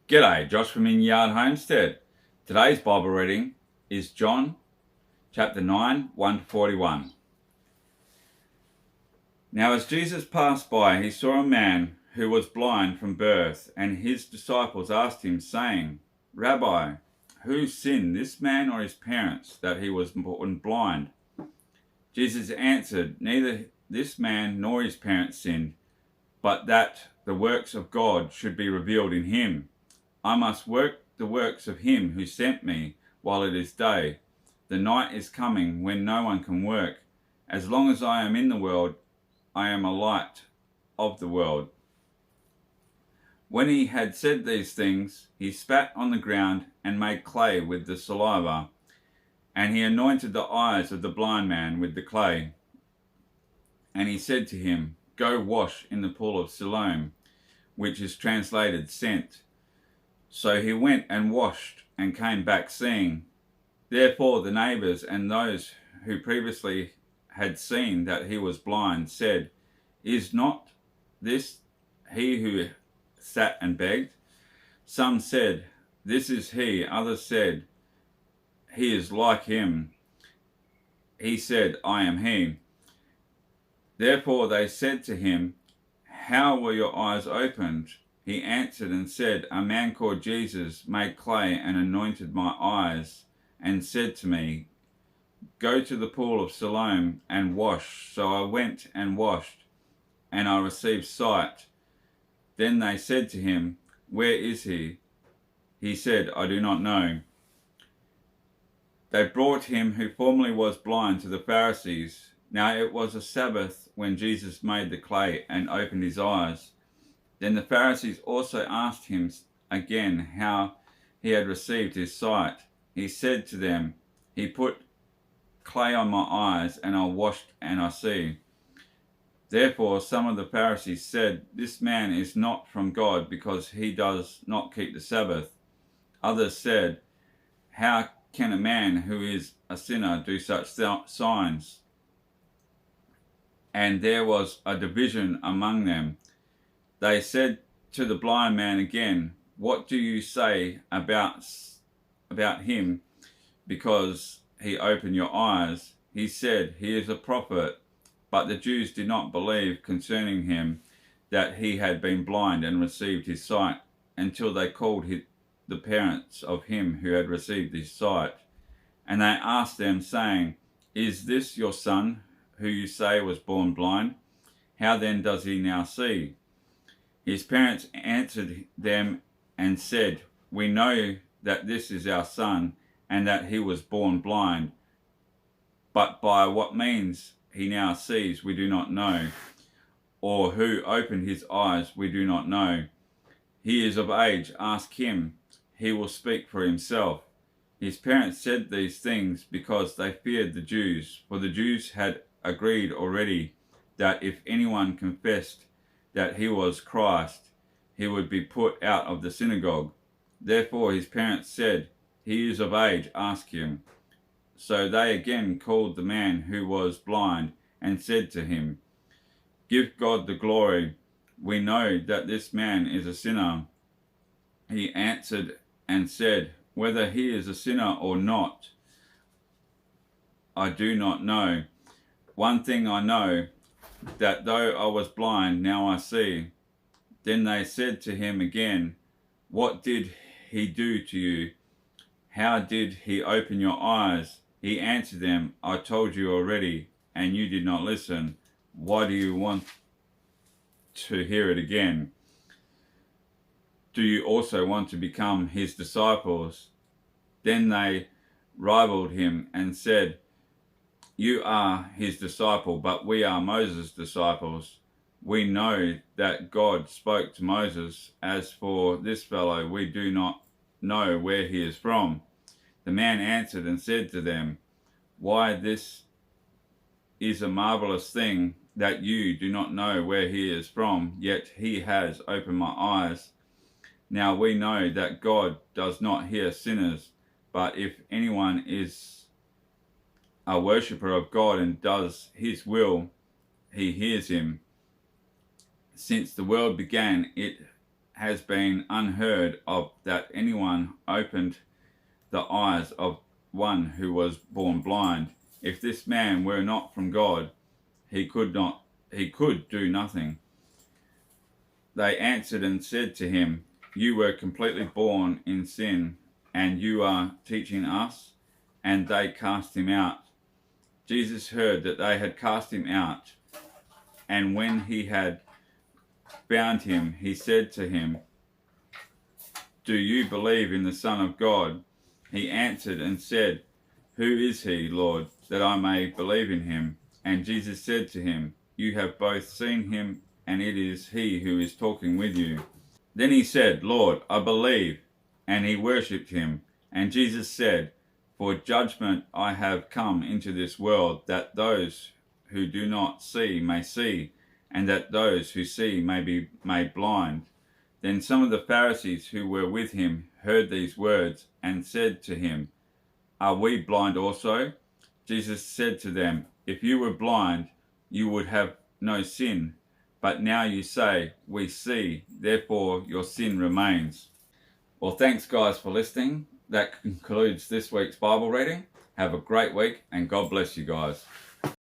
G'day, Josh from In Yard Homestead. Today's Bible reading is John chapter 9, 1 to 41. Now as Jesus passed by, he saw a man who was blind from birth, and his disciples asked him, saying, Rabbi, who sinned, this man or his parents, that he was born blind? Jesus answered, Neither this man nor his parents sinned, but that the works of God should be revealed in him. I must work the works of him who sent me while it is day. The night is coming when no one can work. As long as I am in the world, I am a light of the world. When he had said these things, he spat on the ground and made clay with the saliva, and he anointed the eyes of the blind man with the clay. And he said to him, Go wash in the pool of Siloam, which is translated sent. So he went and washed and came back seeing. Therefore the neighbors and those who previously had seen that he was blind said, Is not this he who sat and begged? Some said, This is he. Others said, He is like him. He said, I am he. Therefore they said to him, How were your eyes opened? He answered and said, A man called Jesus made clay and anointed my eyes, and said to me, Go to the pool of Siloam and wash. So I went and washed, and I received sight. Then they said to him, Where is he? He said, I do not know. They brought him who formerly was blind to the Pharisees. Now it was a Sabbath when Jesus made the clay and opened his eyes. Then the Pharisees also asked him again how he had received his sight. He said to them, He put clay on my eyes, and I washed, and I see. Therefore some of the Pharisees said, This man is not from God, because he does not keep the Sabbath. Others said, How can a man who is a sinner do such signs? And there was a division among them. They said to the blind man again, What do you say about him, because he opened your eyes? He said, He is a prophet. But the Jews did not believe concerning him that he had been blind and received his sight, until they called the parents of him who had received his sight. And they asked them, saying, Is this your son, who you say was born blind? How then does he now see? His parents answered them and said, We know that this is our son, and that he was born blind. But by what means he now sees we do not know, or who opened his eyes we do not know. He is of age, ask him, he will speak for himself. His parents said these things because they feared the Jews, for the Jews had agreed already that if anyone confessed that he was Christ, he would be put out of the synagogue. Therefore his parents said, He is of age, ask him. So they again called the man who was blind and said to him, Give God the glory. We know that this man is a sinner. He answered and said, Whether he is a sinner or not, I do not know. One thing I know, that though I was blind, now I see. Then they said to him again, What did he do to you? How did he open your eyes? He answered them, I told you already, and you did not listen. Why do you want to hear it again? Do you also want to become his disciples? Then they rivaled him and said, You are his disciple, but we are Moses' disciples. We know that God spoke to Moses. As for this fellow, we do not know where he is from. The man answered and said to them, Why, this is a marvelous thing, that you do not know where he is from, yet he has opened my eyes. Now we know that God does not hear sinners, but if anyone is a worshipper of God and does his will, he hears him. Since the world began, it has been unheard of that anyone opened the eyes of one who was born blind. If this man were not from God, he could do nothing. They answered and said to him, you were completely born in sin, and you are teaching us? And they cast him out. Jesus heard that they had cast him out, and when he had bound him, he said to him, do you believe in the Son of God? He answered and said, who is he, Lord, that I may believe in him? And Jesus said to him, you have both seen him, and it is he who is talking with you. Then he said, Lord, I believe. And he worshipped him. And Jesus said, for judgment I have come into this world, that those who do not see may see, and that those who see may be made blind. Then some of the Pharisees who were with him heard these words, and said to him, are we blind also? Jesus said to them, if you were blind, you would have no sin. But now you say, we see, therefore your sin remains. Well, thanks guys for listening. That concludes this week's Bible reading. Have a great week, and God bless you guys.